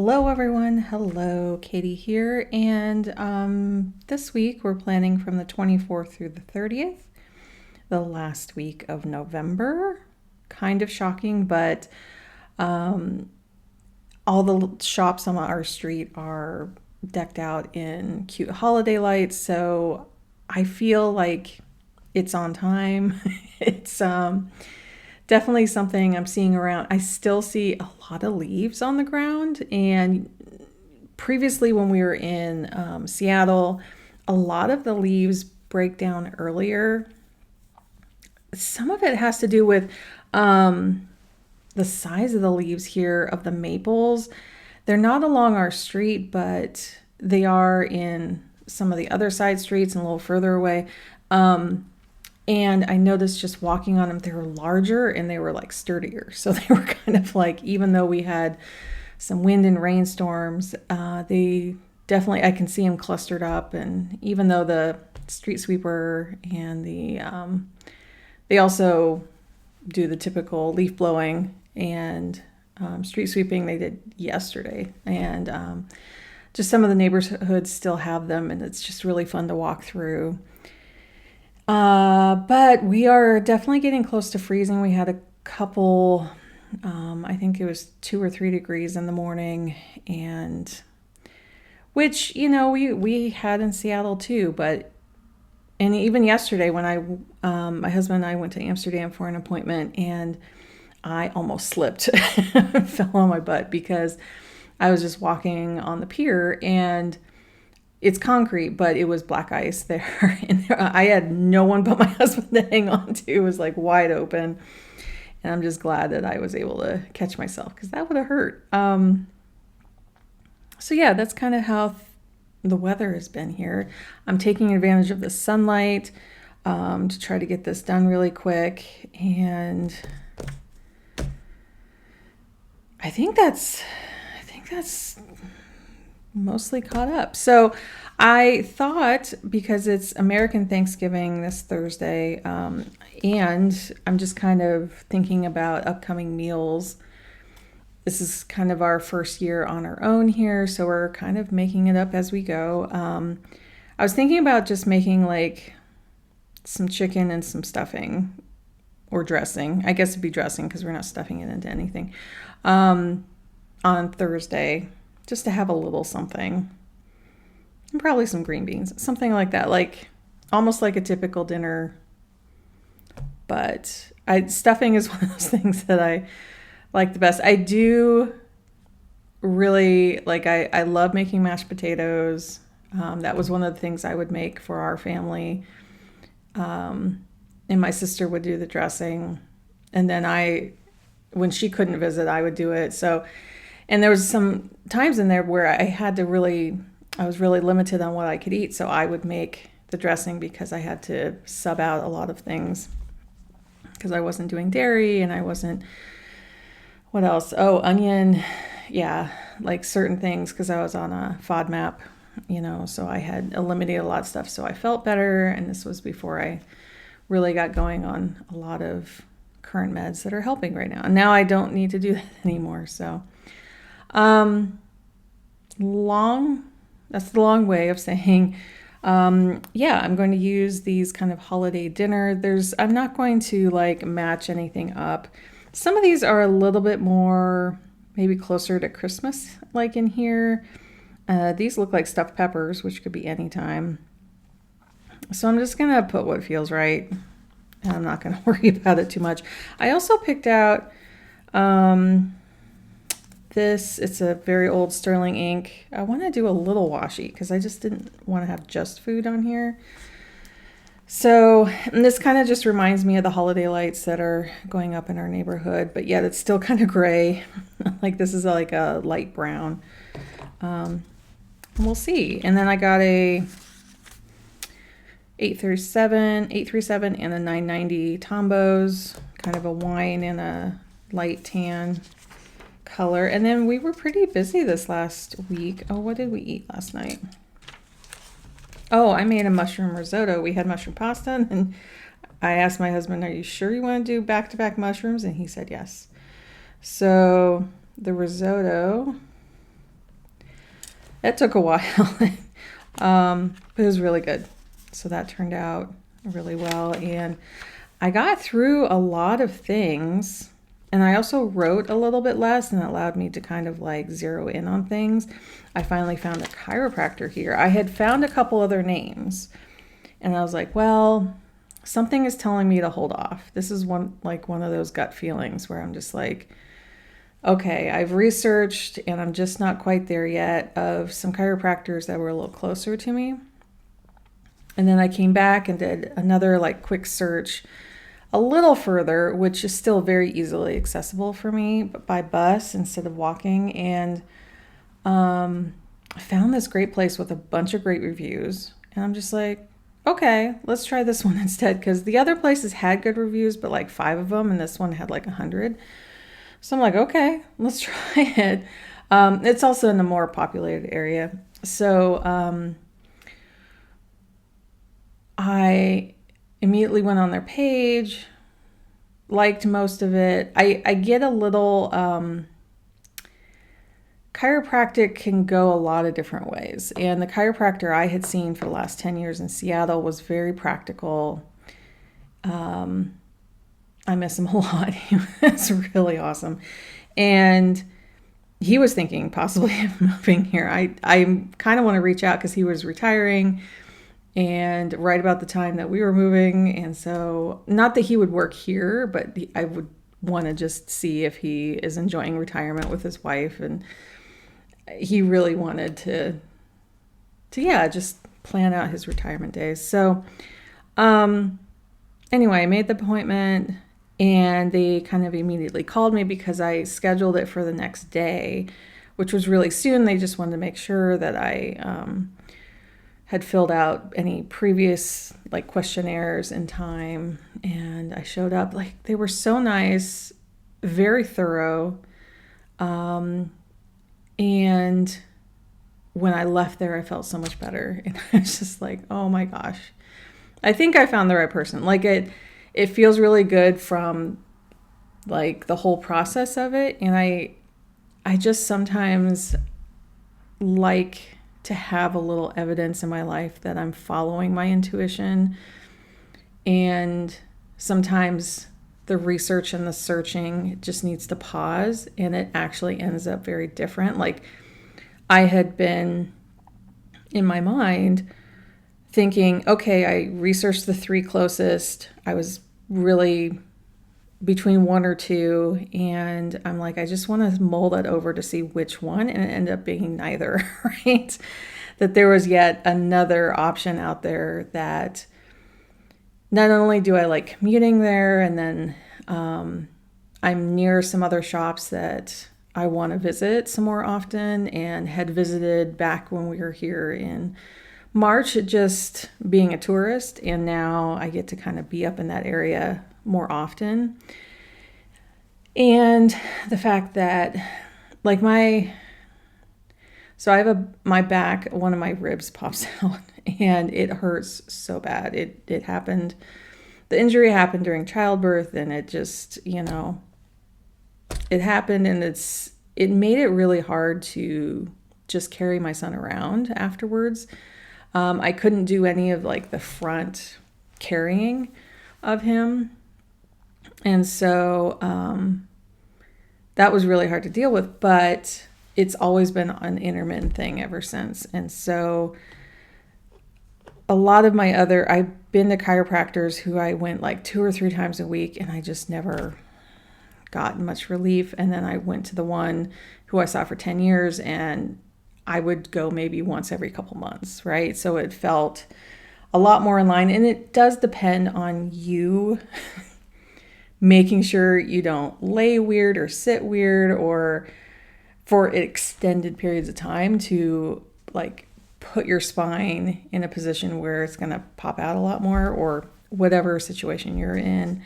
Hello, everyone. Hello, Katie here. And this week we're planning from the 24th through the 30th, the last week of November. Kind of shocking, but all the shops on our street are decked out in cute holiday lights. So I feel like it's on time. It's definitely something I'm seeing around. I still see a lot of leaves on the ground. And previously, when we were in Seattle, a lot of the leaves break down earlier. Some of it has to do with the size of the leaves here of the maples. They're not along our street, but they are in some of the other side streets and a little further away. And I noticed just walking on them, they were larger and they were like sturdier. So they were kind of like, even though we had some wind and rainstorms, they definitely, I can see them clustered up. And even though the street sweeper and they also do the typical leaf blowing and street sweeping they did yesterday. And just some of the neighborhoods still have them, and it's just really fun to walk through. But we are definitely getting close to freezing. We had a couple, I think it was 2 or 3 degrees in the morning, and which, we had in Seattle too, and even yesterday when my husband and I went to Amsterdam for an appointment, and I almost slipped, fell on my butt because I was just walking on the pier, and it's concrete, but it was black ice there. And I had no one but my husband to hang on to. It was like wide open. And I'm just glad that I was able to catch myself because that would have hurt. So yeah, that's kind of how the weather has been here. I'm taking advantage of the sunlight to try to get this done really quick. And I think that's mostly caught up. So I thought, because it's American Thanksgiving this Thursday, and I'm just kind of thinking about upcoming meals. This is kind of our first year on our own here, so we're kind of making it up as we go. I was thinking about just making like some chicken and some stuffing or dressing. I guess it'd be dressing because we're not stuffing it into anything on Thursday, just to have a little something. And probably some green beans, something like that, like almost like a typical dinner. But stuffing is one of those things that I like the best. I do really like, I love making mashed potatoes. That was one of the things I would make for our family. And my sister would do the dressing. And then when she couldn't visit, I would do it. So, and there was some times in there where I was really limited on what I could eat. So I would make the dressing because I had to sub out a lot of things because I wasn't doing dairy and I wasn't, what else? Oh, onion. Yeah. Like certain things because I was on a FODMAP, so I had eliminated a lot of stuff. So I felt better. And this was before I really got going on a lot of current meds that are helping right now. And now I don't need to do that anymore. So, that's the long way of saying, yeah, I'm going to use these kind of holiday dinner. I'm not going to like match anything up. Some of these are a little bit more, maybe closer to Christmas, like in here. These look like stuffed peppers, which could be any time. So I'm just going to put what feels right. And I'm not going to worry about it too much. I also picked out, it's a very old sterling ink. I want to do a little washi because I just didn't want to have just food on here. So, and this kind of just reminds me of the holiday lights that are going up in our neighborhood, but yet it's still kind of gray. Like this is like a light brown. And we'll see. And then I got a 837 and a 990 Tombows, kind of a wine and a light tan color. And then we were pretty busy this last week. Oh, what did we eat last night? Oh, I made a mushroom risotto. We had mushroom pasta, and I asked my husband, are you sure you want to do back-to-back mushrooms? And he said yes. So the risotto, It took a while. But it was really good. So that turned out really well. And I got through a lot of things. And I also wrote a little bit less, and it allowed me to kind of like zero in on things. I finally found a chiropractor here. I had found a couple other names, and I was like, well, something is telling me to hold off. This is one of those gut feelings where I'm just like, okay, I've researched and I'm just not quite there yet of some chiropractors that were a little closer to me. And then I came back and did another like quick search a little further, which is still very easily accessible for me, but by bus instead of walking. And I found this great place with a bunch of great reviews. And I'm just like, okay, let's try this one instead, because the other places had good reviews, but like 5 of them, and this one had like 100. So I'm like, okay, let's try it. It's also in a more populated area. So I immediately went on their page, liked most of it. I get a little, chiropractic can go a lot of different ways. And the chiropractor I had seen for the last 10 years in Seattle was very practical. I miss him a lot. He was really awesome. And he was thinking possibly of moving here. I kind of want to reach out because he was retiring and right about the time that we were moving. And so not that he would work here, but I would want to just see if he is enjoying retirement with his wife. And he really wanted to just plan out his retirement days. So anyway, I made the appointment. And they kind of immediately called me because I scheduled it for the next day, which was really soon. They just wanted to make sure that I had filled out any previous like questionnaires in time. And I showed up. Like, they were so nice, very thorough. And when I left there, I felt so much better. And I was just like, oh my gosh, I think I found the right person. Like, it feels really good from like the whole process of it. And I just sometimes like to have a little evidence in my life that I'm following my intuition. And sometimes the research and the searching just needs to pause, and it actually ends up very different. Like, I had been in my mind thinking, okay, I researched the 3 closest. I was really between 1 or 2, and I'm like, I just want to mull that over to see which one, and it ended up being neither, right? That there was yet another option out there that not only do I like commuting there, and then I'm near some other shops that I want to visit some more often and had visited back when we were here in March, just being a tourist, and now I get to kind of be up in that area more often. And the fact that like my back, one of my ribs pops out and it hurts so bad. It happened, the injury happened during childbirth, and it just, it happened, and it made it really hard to just carry my son around afterwards. I couldn't do any of like the front carrying of him. And so that was really hard to deal with, but it's always been an intermittent thing ever since. And so a lot of I've been to chiropractors who I went like 2 or 3 times a week, and I just never got much relief. And then I went to the one who I saw for 10 years, and I would go maybe once every couple months, right? So it felt a lot more in line, and it does depend on you making sure you don't lay weird or sit weird or for extended periods of time to like put your spine in a position where it's going to pop out a lot more, or whatever situation you're in.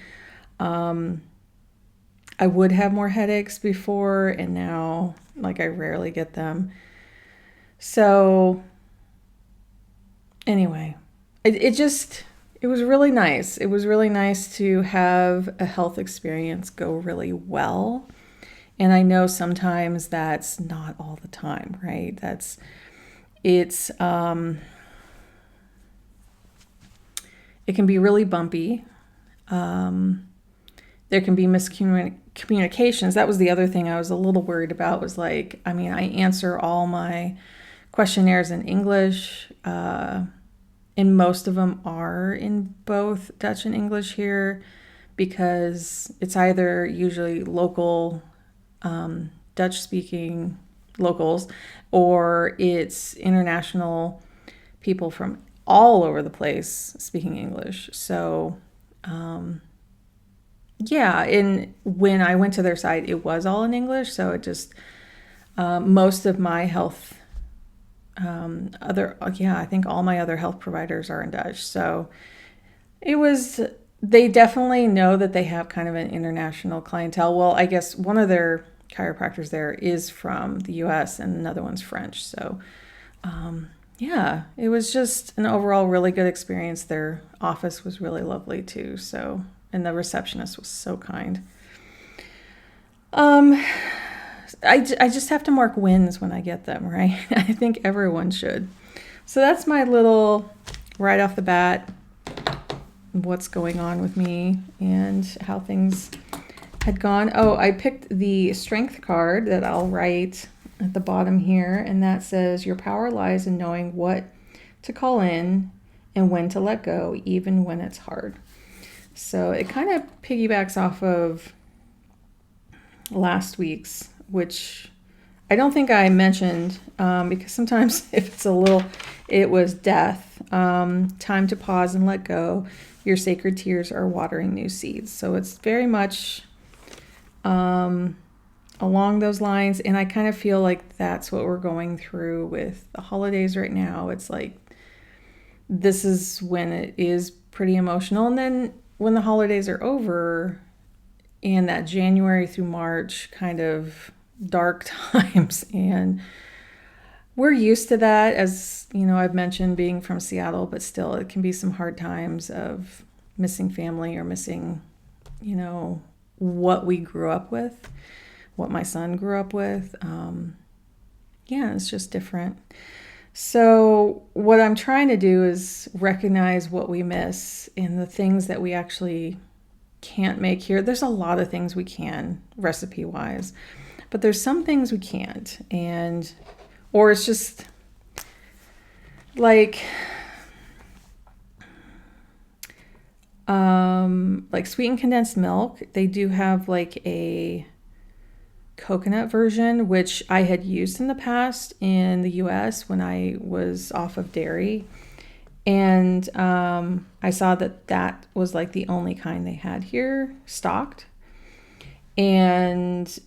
I would have more headaches before, and now like I rarely get them. So anyway, it was really nice. It was really nice to have a health experience go really well. And I know sometimes that's not all the time, right? It's it can be really bumpy. There can be miscommunications. That was the other thing I was a little worried about, was like, I mean, I answer all my questionnaires in English, and most of them are in both Dutch and English here, because it's either usually local Dutch speaking locals, or it's international people from all over the place speaking English. So yeah, and when I went to their site, it was all in English. So it just, most of my health, I think all my other health providers are in Dutch. So they definitely know that they have kind of an international clientele. Well, I guess one of their chiropractors there is from the US and another one's French. So yeah, it was just an overall really good experience. Their office was really lovely too. So, and the receptionist was so kind. I just have to mark wins when I get them, right? I think everyone should. So that's my little, right off the bat, what's going on with me and how things had gone. Oh, I picked the strength card that I'll write at the bottom here, and that says, your power lies in knowing what to call in and when to let go, even when it's hard. So it kind of piggybacks off of last week's, which I don't think I mentioned, because sometimes if it's it was death, time to pause and let go. Your sacred tears are watering new seeds. So it's very much along those lines. And I kind of feel like that's what we're going through with the holidays right now. It's like, this is when it is pretty emotional. And then when the holidays are over, and that January through March kind of dark times, and we're used to that, as you know, I've mentioned being from Seattle, but still it can be some hard times of missing family or missing, you know, what we grew up with, what my son grew up with. Yeah, it's just different. So what I'm trying to do is recognize what we miss and the things that we actually can't make here. There's a lot of things we can, recipe wise, but there's some things we can't. Or it's just like sweetened condensed milk. They do have like a coconut version, which I had used in the past in the US when I was off of dairy. And I saw that was like the only kind they had here stocked. And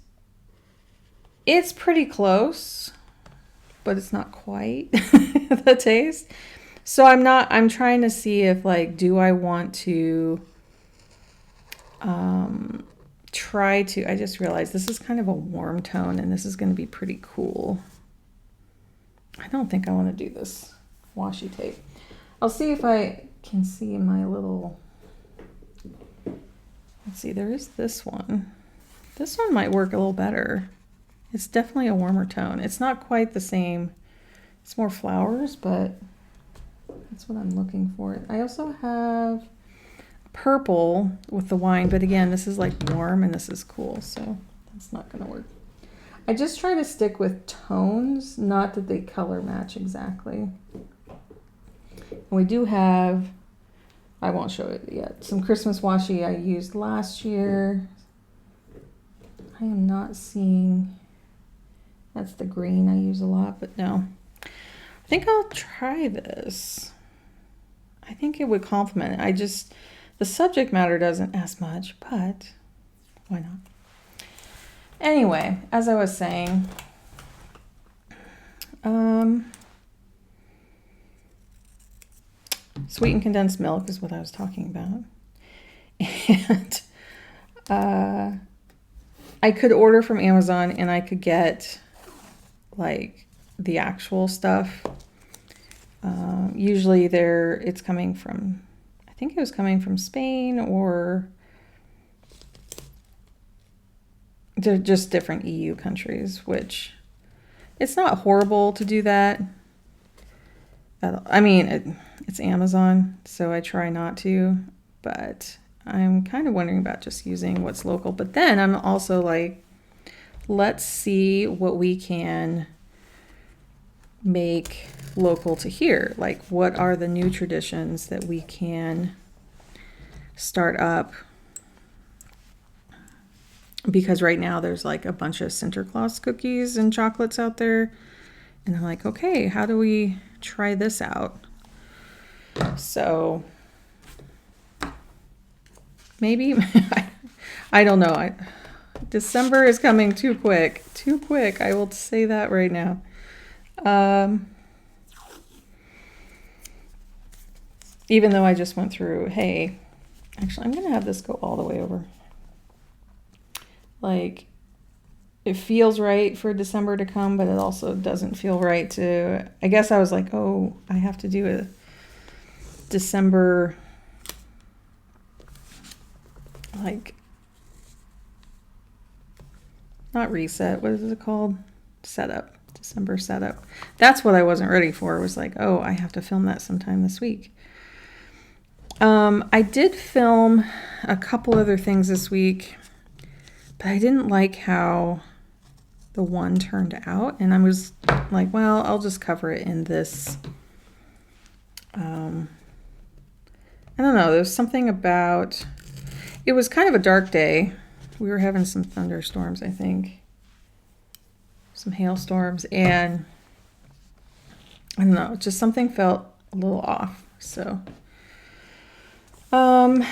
it's pretty close, but it's not quite the taste. So I'm trying to see if, like, do I want to I just realized this is kind of a warm tone and this is going to be pretty cool. I don't think I want to do this washi tape. I'll see if I can see my little, let's see, there is this one. This one might work a little better. It's definitely a warmer tone. It's not quite the same. It's more flowers, but that's what I'm looking for. I also have purple with the wine, but again, this is like warm and this is cool, so that's not going to work. I just try to stick with tones, not that they color match exactly. We do have, I won't show it yet, some Christmas washi I used last year. I am not seeing, that's the green I use a lot, but no. I think I'll try this. I think it would complement it. The subject matter doesn't as much, but why not? Anyway, as I was saying, sweetened condensed milk is what I was talking about. And I could order from Amazon and I could get like the actual stuff. Usually it's coming from, I think it was coming from Spain, or they're just different EU countries, which it's not horrible to do that. I mean, it's Amazon, so I try not to, but I'm kind of wondering about just using what's local. But then I'm also like, let's see what we can make local to here. Like, what are the new traditions that we can start up? Because right now there's like a bunch of Sinterklaas cookies and chocolates out there. And I'm like, okay, how do we try this out? So maybe, I don't know. December is coming too quick. Too quick. I will say that right now. Even though I just went through, hey, actually, I'm going to have this go all the way over. Like, it feels right for December to come, but it also doesn't feel right to, I guess I was like, oh, I have to do a December, like, not reset, what is it called? Setup, December setup. That's what I wasn't ready for. It was like, oh, I have to film that sometime this week. I did film a couple other things this week, but I didn't like how the one turned out. And I was like, well, I'll just cover it in this. I don't know. There's something about, it was kind of a dark day. We were having some thunderstorms, I think. Some hailstorms. And I don't know, just something felt a little off. So, let's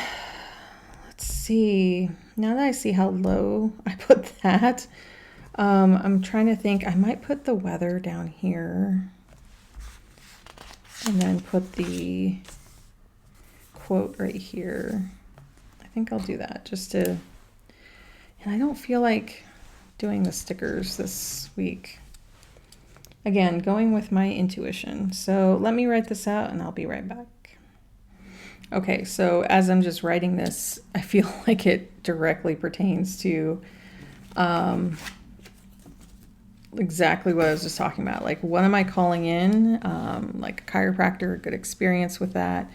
see. Now that I see how low I put that, I'm trying to think. I might put the weather down here and then put the quote right here. I think I'll do that just to, and I don't feel like doing the stickers this week. Again, going with my intuition. So let me write this out and I'll be right back. Okay, so as I'm just writing this, I feel like it directly pertains to exactly what I was just talking about. Like, what am I calling in? Like a chiropractor, good experience with that.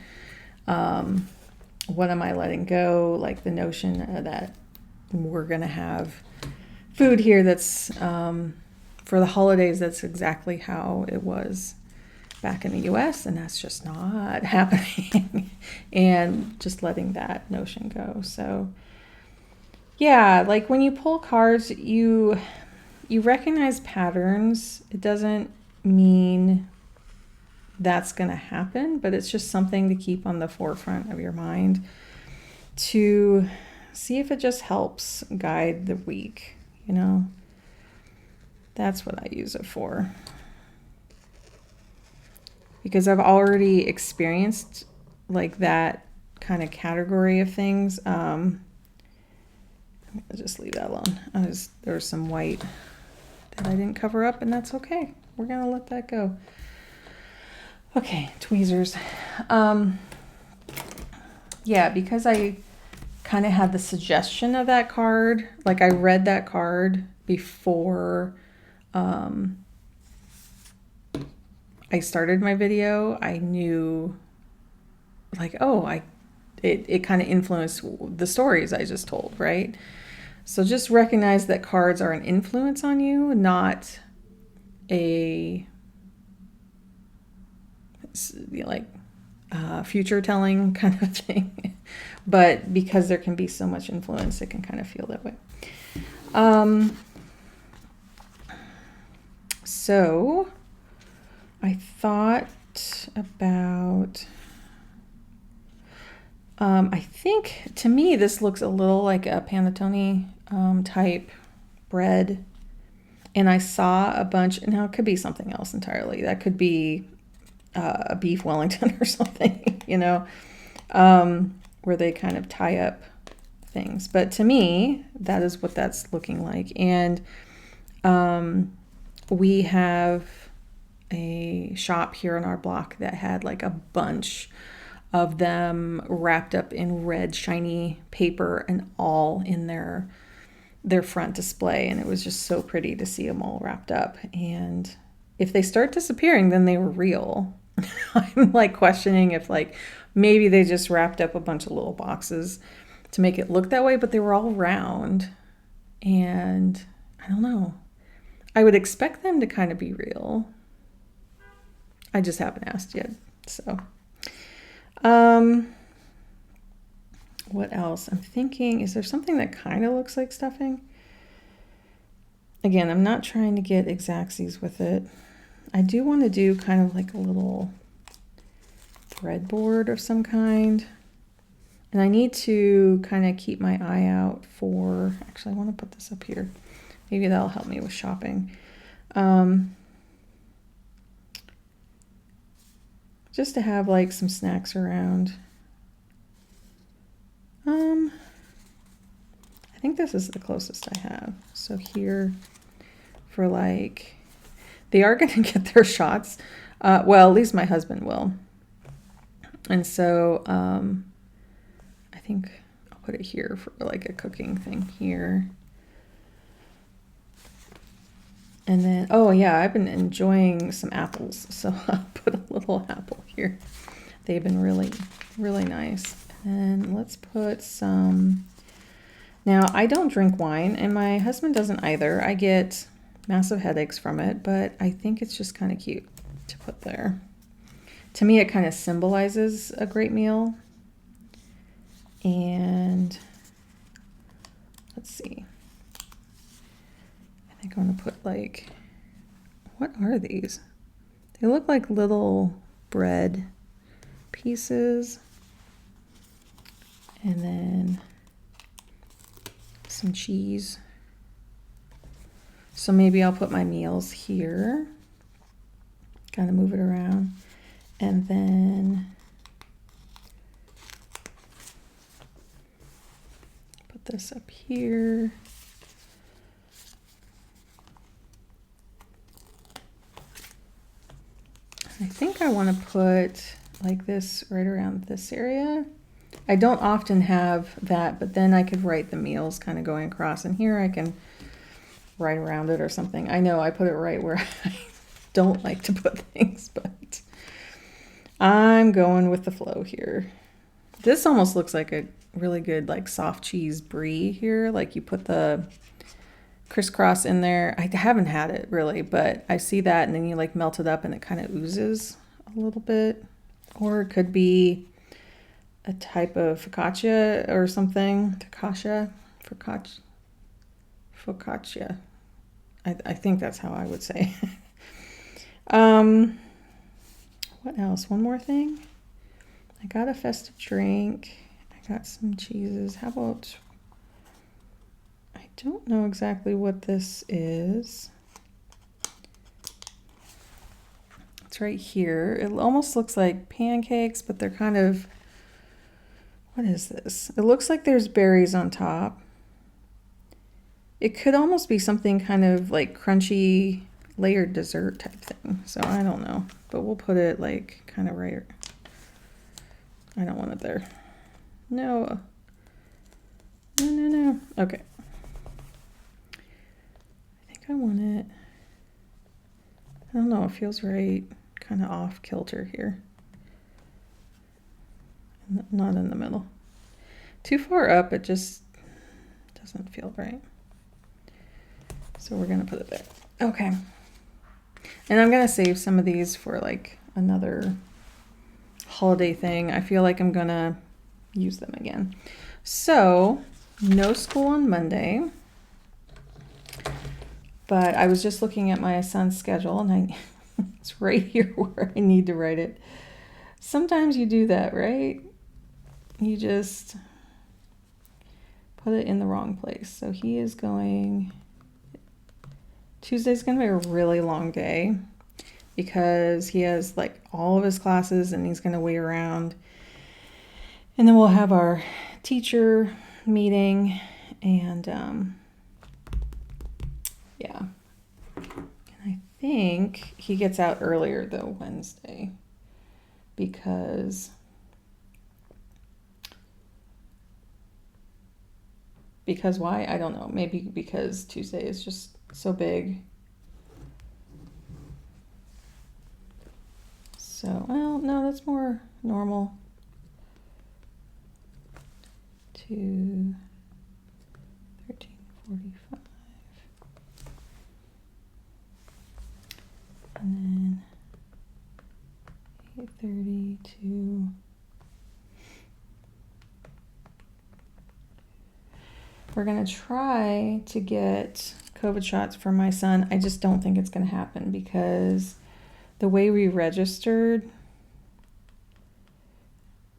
What am I letting go? Like the notion that we're going to have food here that's for the holidays, that's exactly how it was back in the US, and that's just not happening. And just letting that notion go. So yeah, like when you pull cards, you recognize patterns. It doesn't mean that's going to happen, but it's just something to keep on the forefront of your mind to see if it just helps guide the week, you know. That's what I use it for. Because I've already experienced like that kind of category of things. I'll just leave that alone. There was some white that I didn't cover up, and that's okay. We're gonna let that go. Okay, tweezers. Yeah, because I kind of had the suggestion of that card. Like I read that card before I started my video. I knew like, oh, it kind of influenced the stories I just told, right? So just recognize that cards are an influence on you, not a like future telling kind of thing. But because there can be so much influence, it can kind of feel that way. So I thought about, I think to me this looks a little like a panettone type bread. And I saw a bunch, now it could be something else entirely. That could be a beef Wellington or something, you know, where they kind of tie up things. But to me, that is what that's looking like. And we have a shop here on our block that had like a bunch of them wrapped up in red shiny paper and all in their front display, and it was just so pretty to see them all wrapped up. And if they start disappearing, then they were real. I'm like questioning if like maybe they just wrapped up a bunch of little boxes to make it look that way, but they were all round. And I don't know. I would expect them to kind of be real. I just haven't asked yet. So, what else? I'm thinking, is there something that kind of looks like stuffing? Again, I'm not trying to get exactsies with it. I do want to do kind of like a little breadboard of some kind. And I need to kind of keep my eye out for, actually I want to put this up here. Maybe that'll help me with shopping. Just to have like some snacks around. I think this is the closest I have. So here for like, they are going to get their shots. Well, at least my husband will. And so I think I'll put it here for like a cooking thing here. And then, oh yeah, I've been enjoying some apples. So I'll put a little apple here. They've been really, really nice. And let's put some, now I don't drink wine and my husband doesn't either. I get massive headaches from it, but I think it's just kind of cute to put there. To me, it kind of symbolizes a great meal. And let's see. I think I'm gonna put like, what are these? They look like little bread pieces. And then some cheese. So maybe I'll put my meals here. Kind of move it around. And then put this up here. I think I want to put like this right around this area. I don't often have that, but then I could write the meals kind of going across, and here I can write around it or something. I know I put it right where I don't like to put things, but I'm going with the flow here. This almost looks like a really good like soft cheese brie here. Like you put the crisscross in there. I haven't had it really, but I see that and then you like melt it up and it kind of oozes a little bit. Or it could be a type of focaccia or something. Focaccia. I think that's how I would say. What else? One more thing. I got a festive drink. I got some cheeses. How about, I don't know exactly what this is. It's right here. It almost looks like pancakes, but they're kind of, what is this? It looks like there's berries on top. It could almost be something kind of like crunchy layered dessert type thing. So I don't know, but we'll put it like kind of right. I don't want it there. No. No. Okay. I think I want it. I don't know. It feels right. Kind of off kilter here. Not in the middle. Too far up, it just doesn't feel right. So we're going to put it there. Okay. And I'm going to save some of these for like another holiday thing. I feel like I'm going to use them again. So, no school on Monday. But I was just looking at my son's schedule and it's right here where I need to write it. Sometimes you do that, right? You just put it in the wrong place. So he is going, Tuesday's going to be a really long day because he has like all of his classes and he's going to wait around. And then we'll have our teacher meeting and yeah. And I think he gets out earlier though Wednesday because why? I don't know. Maybe because Tuesday is just so big. So, well, no, that's more normal. 2, 13:45. And then 8:30 to we're going to try to get COVID shots for my son. I just don't think it's going to happen because the way we registered,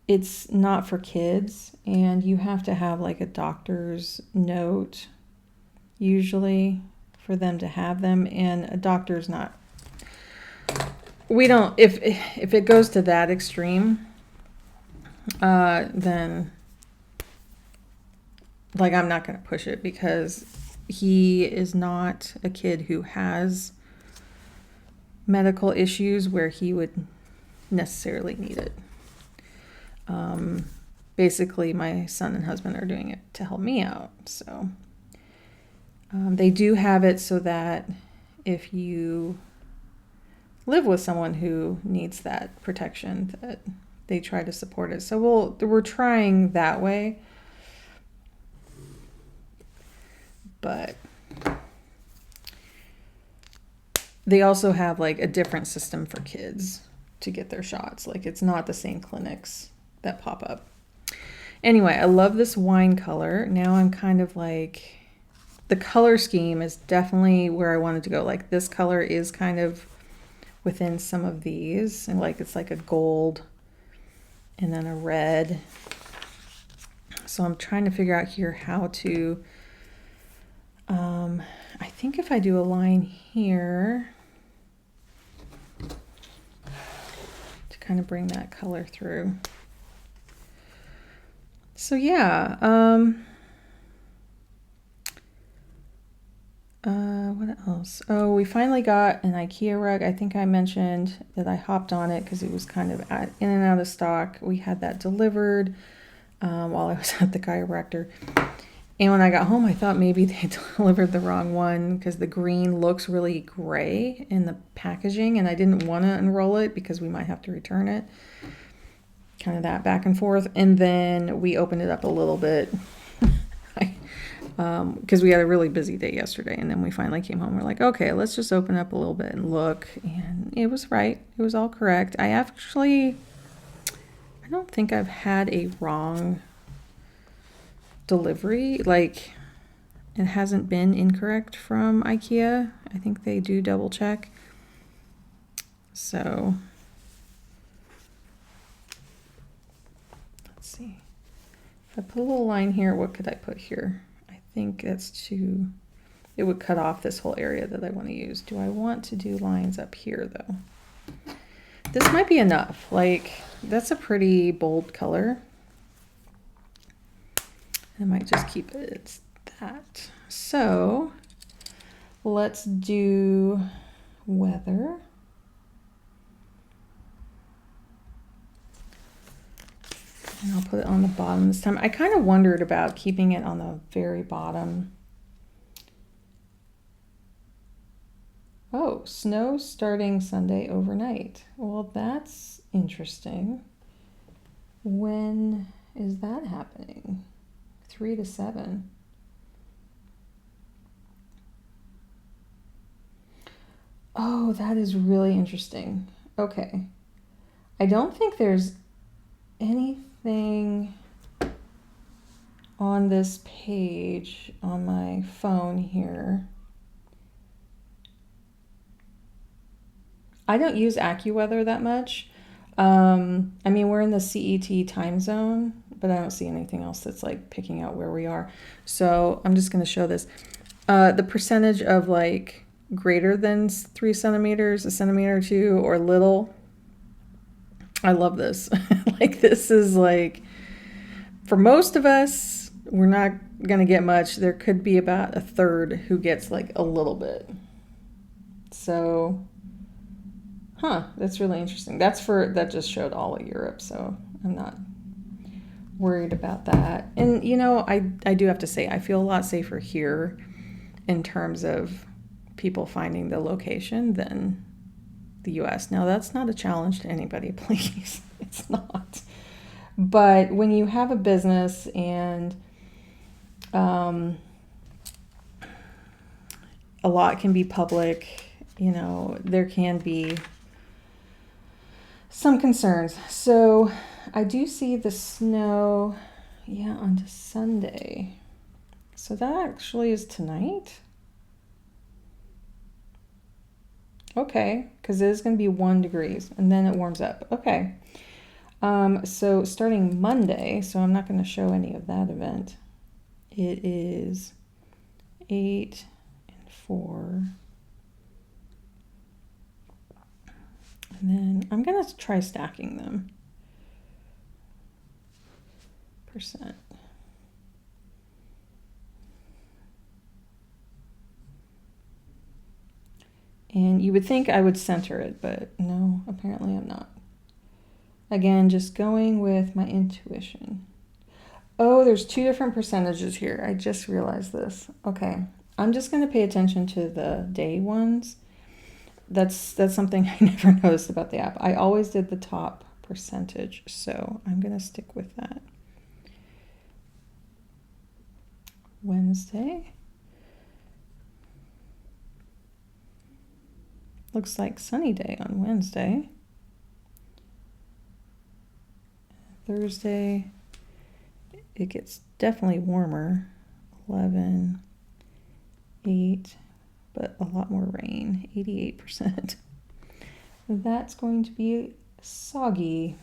it's not for kids, and you have to have like a doctor's note usually for them to have them, and a doctor's not. We don't, if it goes to that extreme, then like I'm not going to push it because he is not a kid who has medical issues where he would necessarily need it. Basically, my son and husband are doing it to help me out. So they do have it so that if you live with someone who needs that protection, that they try to support it. So we're trying that way. But they also have like a different system for kids to get their shots. Like it's not the same clinics that pop up. Anyway, I love this wine color. Now I'm kind of like, the color scheme is definitely where I wanted to go. Like this color is kind of within some of these, and like it's like a gold and then a red. So I'm trying to figure out here how to, I think if I do a line here to kind of bring that color through. So yeah, what else? Oh, we finally got an IKEA rug. I think I mentioned that I hopped on it because it was kind of in and out of stock. We had that delivered while I was at the chiropractor. And when I got home, I thought maybe they delivered the wrong one because the green looks really gray in the packaging, and I didn't want to unroll it because we might have to return it. Kind of that back and forth. And then we opened it up a little bit because we had a really busy day yesterday, and then we finally came home. We're like, okay, let's just open up a little bit and look. And it was right. It was all correct. I don't think I've had a wrong delivery. Like it hasn't been incorrect from IKEA. I think they do double check. So let's see. If I put a little line here, what could I put here? I think that's it would cut off this whole area that I want to use. Do I want to do lines up here though? This might be enough. Like that's a pretty bold color. I might just keep it as that. So let's do weather. And I'll put it on the bottom this time. I kind of wondered about keeping it on the very bottom. Oh, snow starting Sunday overnight. Well, that's interesting. When is that happening? 3 to 7. Oh, that is really interesting. Okay. I don't think there's anything on this page on my phone here. I don't use AccuWeather that much. I mean, we're in the CET time zone, but I don't see anything else that's like picking out where we are. So I'm just going to show this. The percentage of like greater than 3 centimeters, a centimeter or 2, or little. I love this. Like this is like, for most of us, we're not going to get much. There could be about a third who gets like a little bit. So, that's really interesting. That just showed all of Europe, so I'm not worried about that. And you know, I do have to say, I feel a lot safer here in terms of people finding the location than the US. Now, that's not a challenge to anybody, please. It's not. But when you have a business and a lot can be public, there can be some concerns. So I do see the snow, onto Sunday. So that actually is tonight. Okay, because it is going to be 1 degree and then it warms up. Okay. So starting Monday, so I'm not going to show any of that event. It is 8 and 4. And then I'm going to try stacking them. %. And you would think I would center it, but no, apparently I'm not. Again, just going with my intuition. Oh, there's 2 different percentages here. I just realized this. Okay, I'm just going to pay attention to the day ones. That's something I never noticed about the app. I always did the top percentage, so I'm going to stick with that. Wednesday. Looks like sunny day on Wednesday. Thursday, it gets definitely warmer. 11, 8, but a lot more rain, 88%. That's going to be soggy.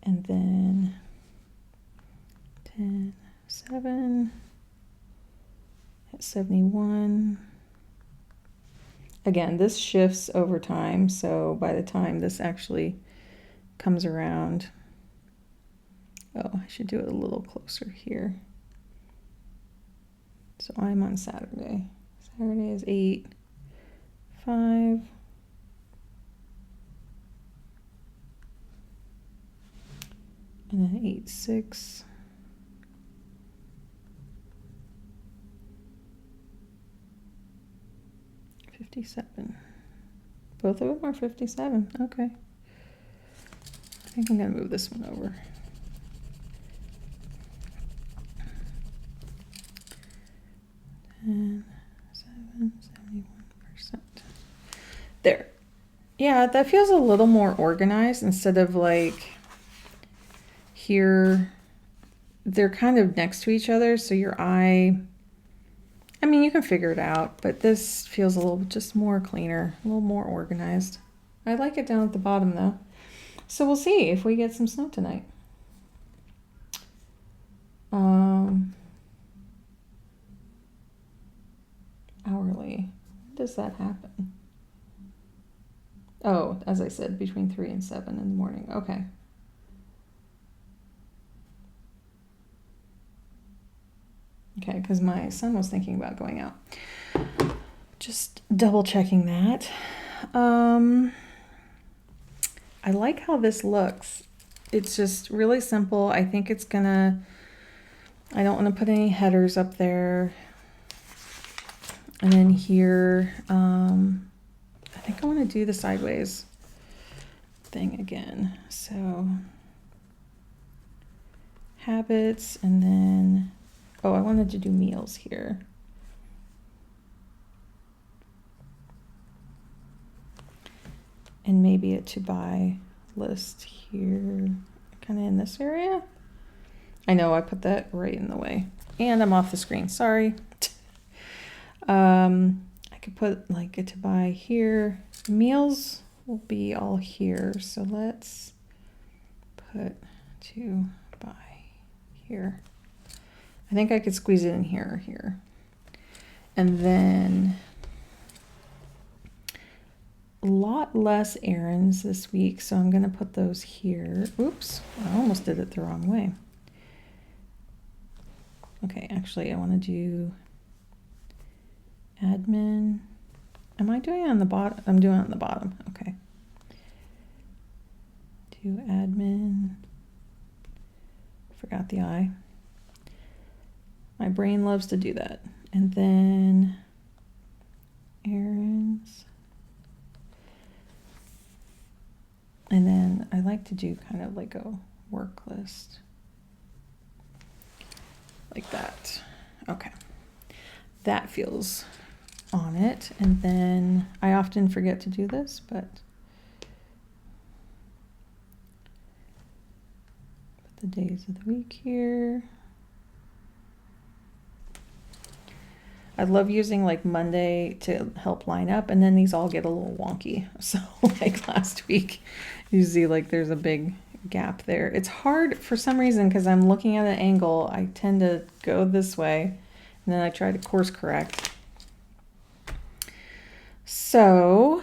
And then 10, 7, at 71. Again, this shifts over time, so by the time this actually comes around, oh, I should do it a little closer here. So I'm on Saturday. Saturday is 8, 5. And then 8, 6. 57. Both of them are 57. Okay. I think I'm going to move this one over. And 71%. There. Yeah, that feels a little more organized instead of like here. They're kind of next to each other, so your eye, I mean, you can figure it out, but this feels a little just more cleaner, a little more organized. I like it down at the bottom though. So we'll see if we get some snow tonight. Hourly, when does that happen? Oh, as I said, between 3 and 7 in the morning. Okay. Okay, because my son was thinking about going out. Just double checking that. I like how this looks. It's just really simple. I think it's gonna, I don't want to put any headers up there. And then here, I think I want to do the sideways thing again. So habits, and then, oh, I wanted to do meals here. And maybe a to buy list here, kind of in this area. I know I put that right in the way. And I'm off the screen, sorry. I could put like a to buy here. Meals will be all here. So let's put to buy here. I think I could squeeze it in here or here. And then a lot less errands this week, so I'm going to put those here. Oops, I almost did it the wrong way. Okay, actually, I want to do admin. Am I doing it on the bottom? I'm doing it on the bottom. Okay. Do admin. Forgot the I. My brain loves to do that. And then errands. like to do kind of like a work list. Like that. Okay. That feels on it. And then I often forget to do this, but put the days of the week here. I love using like Monday to help line up, and then these all get a little wonky. So like last week, you see like there's a big gap there. It's hard for some reason because I'm looking at an angle. I tend to go this way, and then I try to course correct. So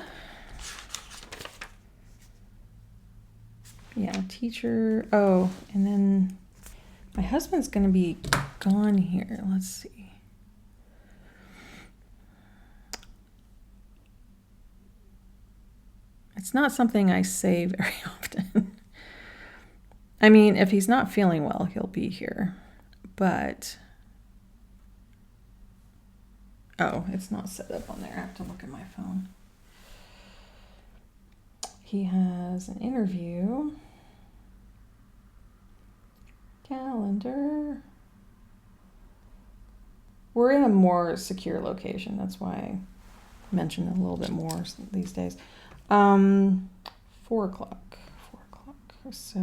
yeah, teacher. Oh, and then my husband's gonna be gone here. Let's see. It's not something I say very often. I mean, if he's not feeling well, he'll be here. But, oh, it's not set up on there. I have to look at my phone. He has an interview. Calendar. We're in a more secure location. That's why I mention it a little bit more these days. 4 o'clock. So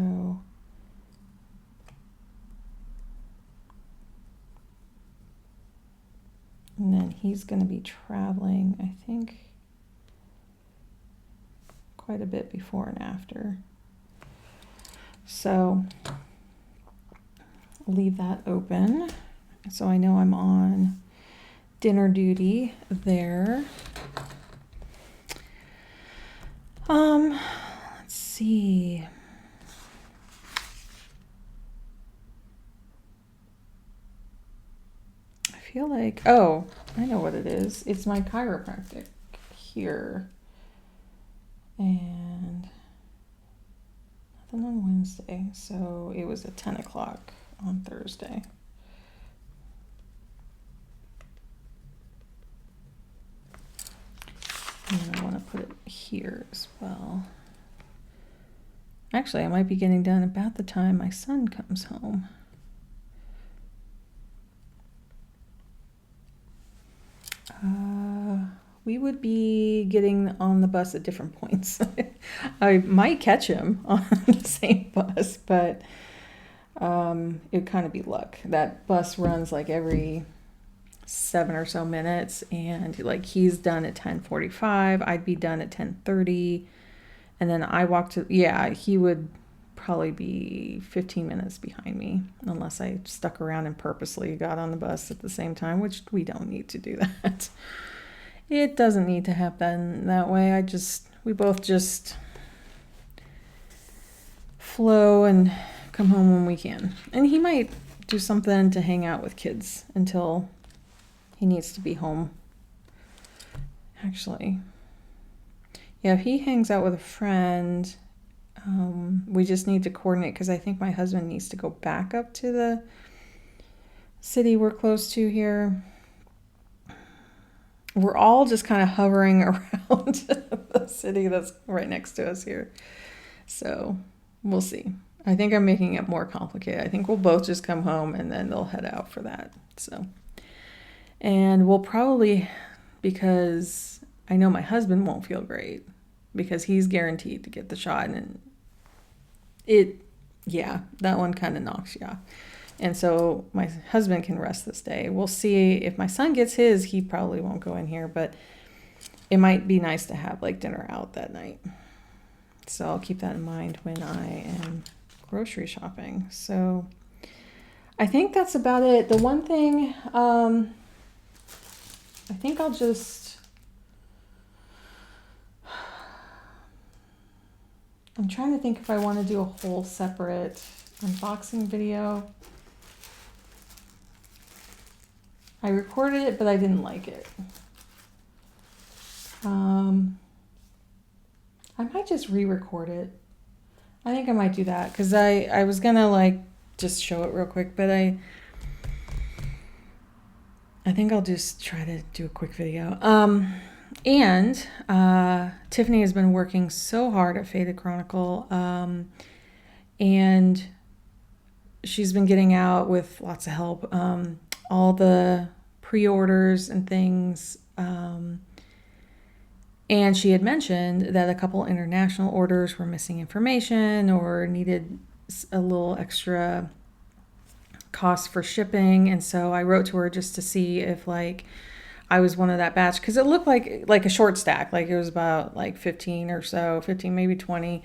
and then he's going to be traveling, I think, quite a bit before and after. So leave that open. So I know I'm on dinner duty there. Let's see. I feel like, oh, I know what it is. It's my chiropractic here. And nothing on Wednesday. So it was at 10 o'clock on Thursday. And I want to put it here as well. Actually, I might be getting done about the time my son comes home. We would be getting on the bus at different points. I might catch him on the same bus, but it'd kind of be luck. That bus runs like every 7 or so minutes, and like he's done at 10:45. I'd be done at 10:30, and then I walk to, yeah, he would probably be 15 minutes behind me unless I stuck around and purposely got on the bus at the same time, which we don't need to do that. It doesn't need to happen that way. We both just flow and come home when we can. And he might do something to hang out with kids until he needs to be home. Actually, yeah, if he hangs out with a friend, we just need to coordinate because I think my husband needs to go back up to the city we're close to here. We're all just kind of hovering around the city that's right next to us here. So we'll see. I think I'm making it more complicated. I think we'll both just come home and then they'll head out for that. So, and we'll probably, because I know my husband won't feel great because he's guaranteed to get the shot, and that one kind of knocks you off. And so my husband can rest this day. We'll see if my son gets his, he probably won't go in here, but it might be nice to have like dinner out that night. So I'll keep that in mind when I am grocery shopping. So I think that's about it. The one thing, I think I'm trying to think if I want to do a whole separate unboxing video. I recorded it, but I didn't like it. I might just re-record it. I think I might do that because I was gonna like just show it real quick, but I think I'll just try to do a quick video. And Tiffany has been working so hard at Faded Chronicle, and she's been getting out with lots of help, all the pre-orders and things. And she had mentioned that a couple international orders were missing information or needed a little extra cost for shipping. And so I wrote to her just to see if like I was one of that batch, because it looked like a short stack, like it was about like 15 or so, 15, maybe 20,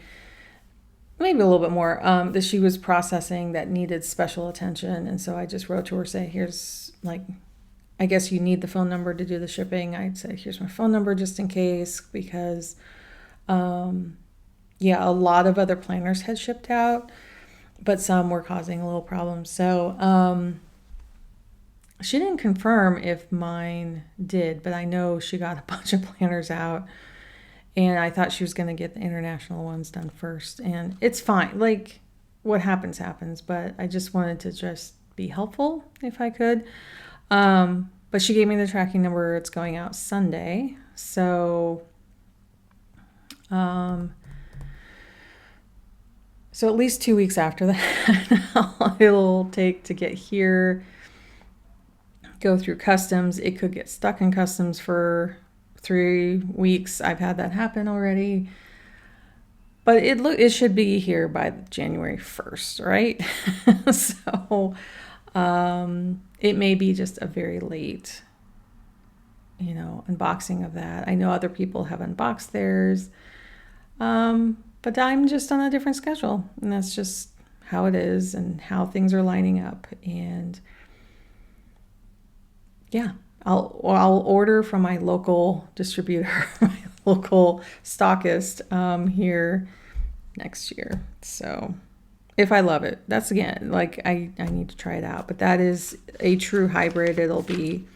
maybe a little bit more, that she was processing that needed special attention. And so I just wrote to her, say, here's like, I guess you need the phone number to do the shipping. I'd say, here's my phone number just in case, because, yeah, a lot of other planners had shipped out, but some were causing a little problem. So she didn't confirm if mine did, but I know she got a bunch of planners out, and I thought she was going to get the international ones done first. And it's fine. Like, what happens, happens. But I just wanted to just be helpful if I could. But she gave me the tracking number. It's going out Sunday. So, so at least 2 weeks after that, it'll take to get here, go through customs. It could get stuck in customs for 3 weeks. I've had that happen already. But it should be here by January 1st, right? So it may be just a very late, unboxing of that. I know other people have unboxed theirs, but I'm just on a different schedule, and that's just how it is and how things are lining up. And yeah, I'll order from my local distributor, my local stockist here next year. So if I love it, that's again, like I need to try it out. But that is a true hybrid. It'll be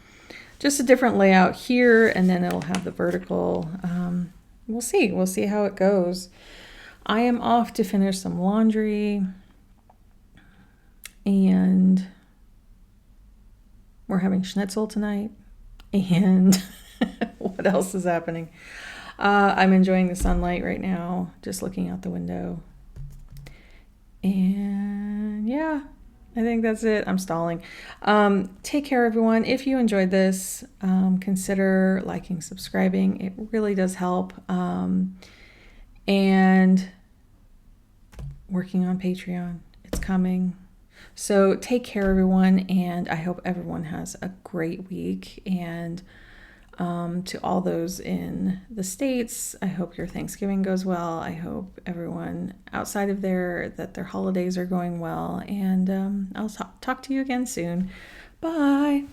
just a different layout here, and then it'll have the vertical. We'll see. We'll see how it goes. I am off to finish some laundry, and we're having schnitzel tonight. And what else is happening? I'm enjoying the sunlight right now, just looking out the window. And yeah, I think that's it. I'm stalling. Take care, everyone. If you enjoyed this, consider liking, subscribing. It really does help. And working on Patreon. It's coming. So take care, everyone, and I hope everyone has a great week. And to all those in the States, I hope your Thanksgiving goes well. I hope everyone outside of there, that their holidays are going well. And I'll talk to you again soon. Bye.